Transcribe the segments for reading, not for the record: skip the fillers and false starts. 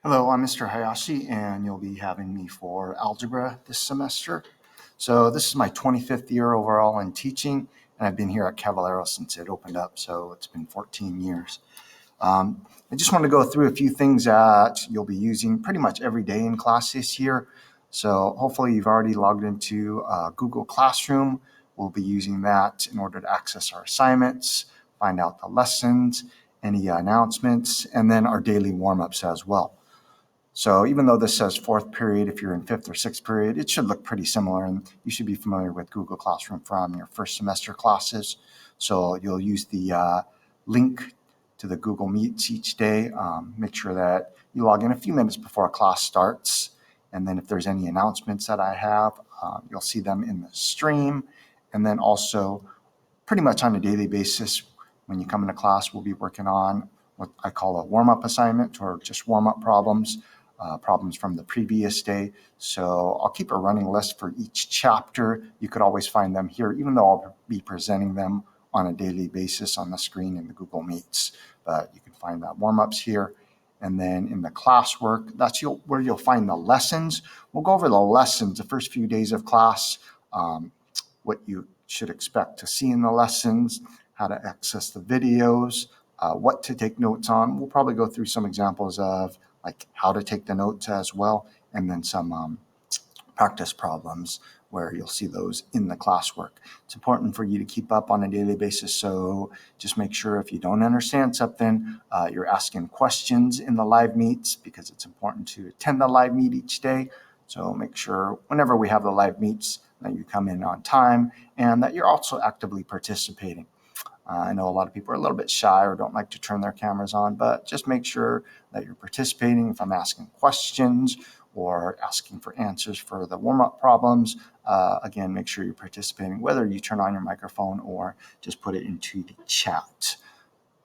Hello, I'm Mr. Hayashi, and you'll be having me for algebra this semester. So this is my 25th year overall in teaching, and I've been here at Cavallero since it opened up, so it's been 14 years. I just want to go through a few things that you'll be using pretty much every day in class this year. So hopefully you've already logged into Google Classroom. We'll be using that in order to access our assignments, find out the lessons, any announcements, and then our daily warm-ups as well. So even though this says fourth period, if you're in fifth or sixth period, it should look pretty similar, and you should be familiar with Google Classroom from your first semester classes. So you'll use the link to the Google Meets each day. Make sure that you log in a few minutes before class starts. And then if there's any announcements that I have, you'll see them in the stream. And then also pretty much on a daily basis, when you come into class, we'll be working on what I call a warm-up assignment or just warm-up problems, problems from the previous day. So I'll keep a running list for each chapter. You could always find them here, even though I'll be presenting them on a daily basis on the screen in the Google Meets. But you can find that warm-ups here. And then in the classwork, that's where you'll find the lessons. We'll go over the lessons the first few days of class, what you should expect to see in the lessons, how to access the videos, what to take notes on. We'll probably go through some examples of like how to take the notes as well, and then some practice problems where you'll see those in the classwork. It's important for you to keep up on a daily basis, so just make sure if you don't understand something, you're asking questions in the live meets, because it's important to attend the live meet each day. So make sure whenever we have the live meets that you come in on time and that you're also actively participating. I know a lot of people are a little bit shy or don't like to turn their cameras on, but just make sure that you're participating. If I'm asking questions or asking for answers for the warm-up problems, again, make sure you're participating, whether you turn on your microphone or just put it into the chat.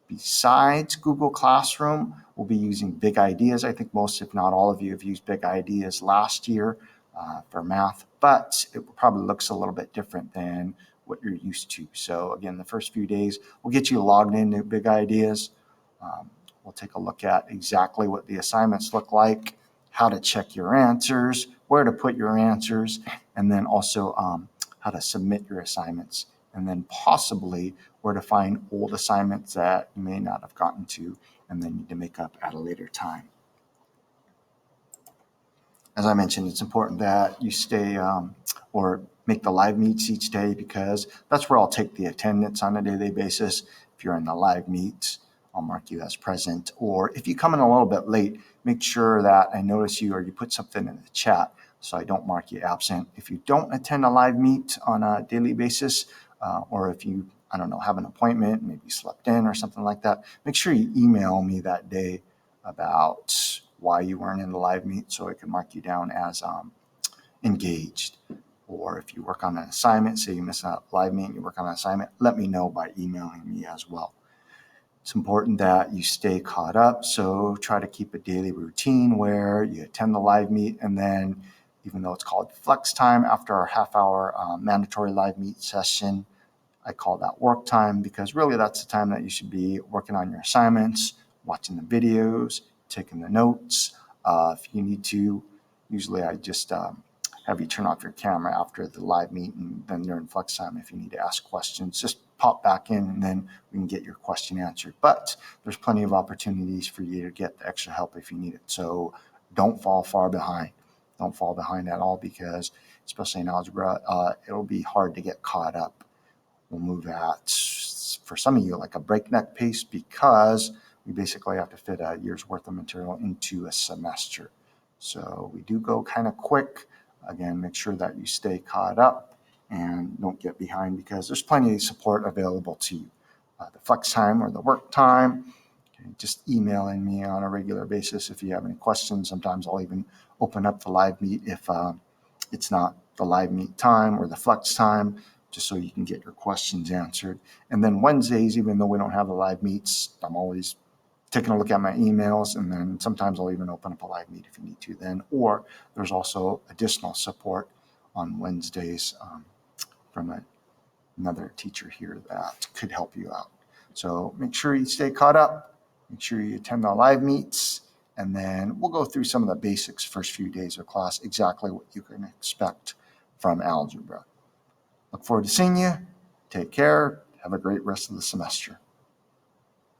Besides Google Classroom, we'll be using Big Ideas. I think most, if not all of you, have used Big Ideas last year for math, but it probably looks a little bit different than what you're used to. So again, the first few days, we'll get you logged into Big Ideas. We'll take a look at exactly what the assignments look like, how to check your answers, where to put your answers, and then also how to submit your assignments, and then possibly where to find old assignments that you may not have gotten to and then need to make up at a later time. As I mentioned, it's important that you stay or make the live meets each day, because that's where I'll take the attendance on a daily basis. If you're in the live meets, I'll mark you as present. Or if you come in a little bit late, make sure that I notice you or you put something in the chat so I don't mark you absent. If you don't attend a live meet on a daily basis, or if you, I don't know, have an appointment, maybe slept in or something like that, make sure you email me that day about why you weren't in the live meet so I can mark you down as engaged. Or if you work on an assignment, say you miss a live meet and you work on an assignment, let me know by emailing me as well. It's important that you stay caught up, so try to keep a daily routine where you attend the live meet, and then even though it's called flex time after our half-hour mandatory live meet session, I call that work time, because really that's the time that you should be working on your assignments, watching the videos, taking the notes. If you need to, usually I just have you turn off your camera after the live meet, and then during flex time, if you need to ask questions, just pop back in and then we can get your question answered. But there's plenty of opportunities for you to get the extra help if you need it. So don't fall far behind. Don't fall behind at all, because especially in algebra, it'll be hard to get caught up. We'll move at, for some of you, like a breakneck pace, because we basically have to fit a year's worth of material into a semester. So we do go kind of quick. Again, make sure that you stay caught up and don't get behind, because there's plenty of support available to you. The flex time or the work time, just emailing me on a regular basis if you have any questions. Sometimes I'll even open up the live meet if it's not the live meet time or the flex time, just so you can get your questions answered. And then Wednesdays, even though we don't have the live meets, I'm always taking a look at my emails, and then sometimes I'll even open up a live meet if you need to then. Or there's also additional support on Wednesdays from another teacher here that could help you out. So make sure you stay caught up, make sure you attend the live meets, And then we'll go through some of the basics first few days of class, exactly what you can expect from algebra. Look forward to seeing you. Take care. Have a great rest of the semester.